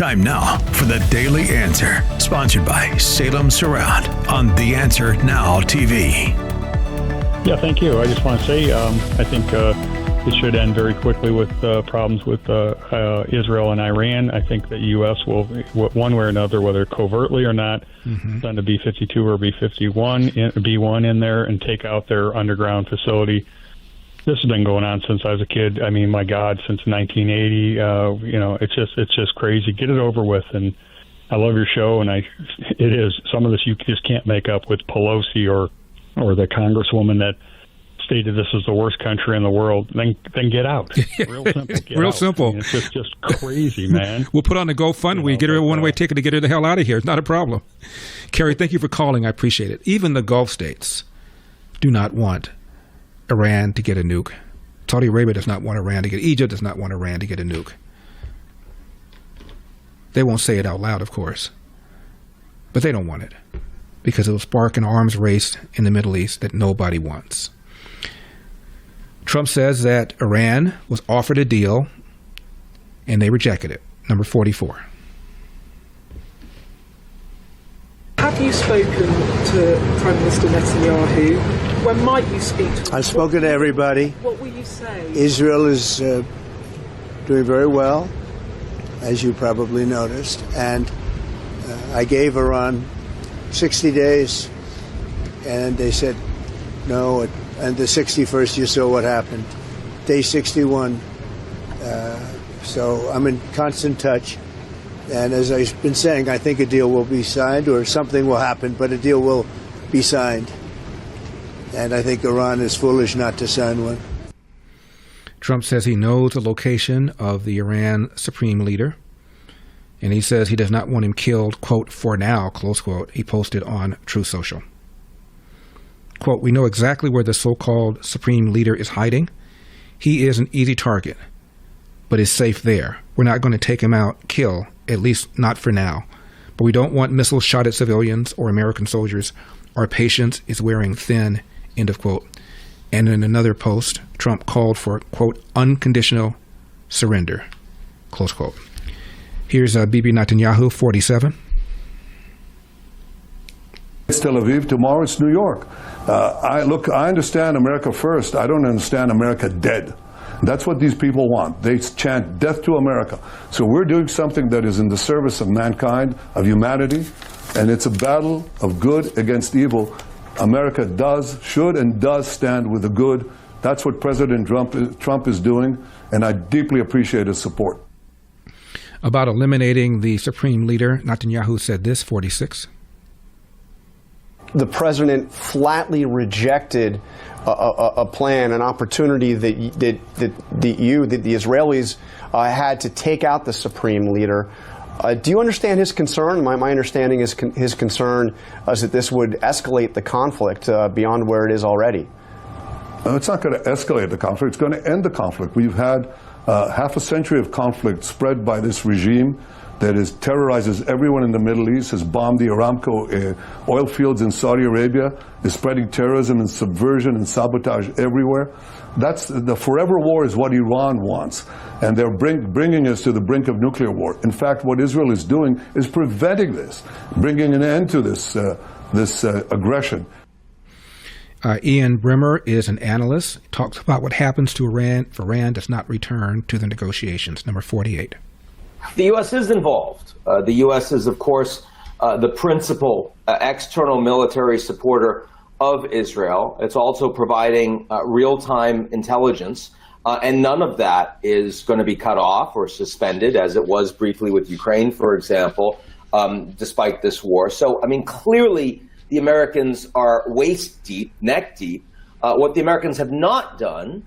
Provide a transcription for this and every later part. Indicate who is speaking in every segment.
Speaker 1: Time now for the Daily Answer, sponsored by Salem Surround on The Answer Now TV.
Speaker 2: Yeah, thank you. I just want to say I think it should end very quickly with problems with Israel and Iran. I think that U.S. will, one way or another, whether covertly or not, send a B-52 or B-1 in there and take out their underground facility. This has been going on since I was a kid. I mean, my God, since 1980. It's just crazy. Get it over with. And I love your show, and it is some of this you just can't make up with Pelosi or the congresswoman that stated this is the worst country in the world. Then get out. Real simple.
Speaker 3: Real simple.
Speaker 2: I mean, it's just crazy, man.
Speaker 3: We'll put on the GoFundMe. Get her a one-way ticket to get her the hell out of here. It's not a problem. Kerry, thank you for calling. I appreciate it. Even the Gulf states do not want Iran to get a nuke. Saudi Arabia does not want Iran to get. Egypt does not want Iran to get a nuke. They won't say it out loud, of course, but they don't want it because it will spark an arms race in the Middle East that nobody wants. Trump says that Iran was offered a deal and they rejected it. Number 44.
Speaker 4: Have you spoken to Prime Minister Netanyahu? When might you speak to him?
Speaker 5: I've spoken to everybody.
Speaker 4: What will you say?
Speaker 5: Israel is doing very well, as you probably noticed. And I gave Iran 60 days, and they said no. And the 61st, you saw what happened. Day 61. So I'm in constant touch. And as I've been saying, I think a deal will be signed, or something will happen, but a deal will be signed. And I think Iran is foolish not to sign one.
Speaker 3: Trump says he knows the location of the Iran supreme leader, and he says he does not want him killed, quote, for now, close quote, he posted on Truth Social. Quote, we know exactly where the so-called supreme leader is hiding. He is an easy target, but is safe there. We're not going to take him out, kill, at least not for now. But we don't want missiles shot at civilians or American soldiers. Our patience is wearing thin, end of quote. And in another post, Trump called for, quote, unconditional surrender, close quote. Here's Bibi Netanyahu, 47.
Speaker 6: It's Tel Aviv. Tomorrow it's New York. I understand America first. I don't understand America dead. That's what these people want. They chant death to America. So we're doing something that is in the service of mankind, of humanity, and it's a battle of good against evil. America should and does stand with the good. That's what President Trump is doing, and I deeply appreciate his support.
Speaker 3: About eliminating the supreme leader, Netanyahu said this, 46.
Speaker 7: The president flatly rejected a plan, an opportunity that the Israelis had to take out the supreme leader. Do you understand his concern? My understanding is his concern is that this would escalate the conflict beyond where it is already.
Speaker 6: It's not going to escalate the conflict. It's going to end the conflict. We've had half a century of conflict spread by this regime that terrorizes everyone in the Middle East, has bombed the Aramco oil fields in Saudi Arabia, is spreading terrorism and subversion and sabotage everywhere. That's the forever war is what Iran wants, and they're bringing us to the brink of nuclear war. In fact, what Israel is doing is preventing this, bringing an end to this aggression.
Speaker 3: Ian Brimmer is an analyst. He talks about what happens to Iran if Iran does not return to the negotiations. Number 48.
Speaker 8: The U.S. is involved. The U.S. is, of course, the principal external military supporter of Israel. It's also providing real-time intelligence, and none of that is going to be cut off or suspended, as it was briefly with Ukraine, for example, despite this war. So, I mean, clearly the Americans are waist deep, neck deep. What the Americans have not done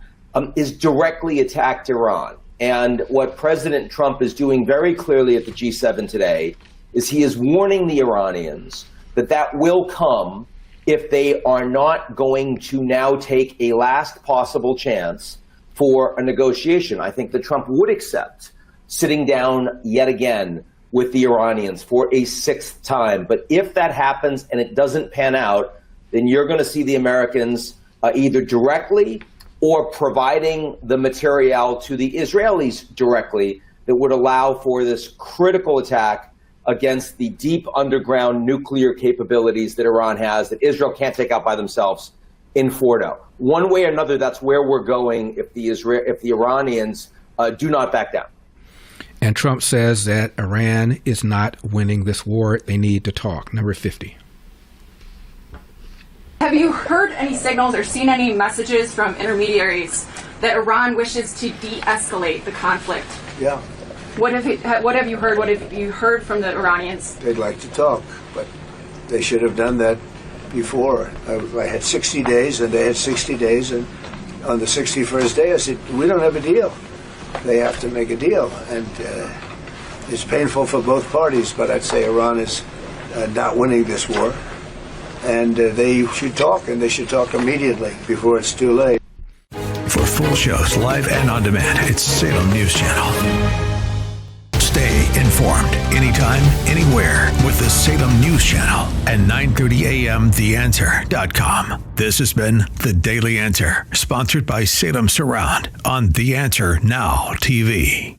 Speaker 8: is directly attacked Iran. And what President Trump is doing very clearly at the G7 today is he is warning the Iranians that will come if they are not going to now take a last possible chance for a negotiation. I think that Trump would accept sitting down yet again with the Iranians for a sixth time. But if that happens and it doesn't pan out, then you're going to see the Americans either directly or providing the material to the Israelis directly that would allow for this critical attack against the deep underground nuclear capabilities that Iran has, that Israel can't take out by themselves in Fordo. One way or another, that's where we're going if the Iranians do not back down.
Speaker 3: And Trump says that Iran is not winning this war. They need to talk. Number 50.
Speaker 9: Have you heard any signals or seen any messages from intermediaries that Iran wishes to de-escalate the conflict?
Speaker 5: Yeah.
Speaker 9: What have you heard? What have you heard from the Iranians?
Speaker 5: They'd like to talk, but they should have done that before. I had 60 days, and they had 60 days, and on the 61st day I said, we don't have a deal. They have to make a deal, and it's painful for both parties, but I'd say Iran is not winning this war, and they should talk, and they should talk immediately before it's too late.
Speaker 1: For full shows, live and on demand, it's Salem News Channel. Stay informed anytime, anywhere with the Salem News Channel and 9:30 a.m. TheAnswer.com. This has been The Daily Answer, sponsored by Salem Surround on The Answer Now TV.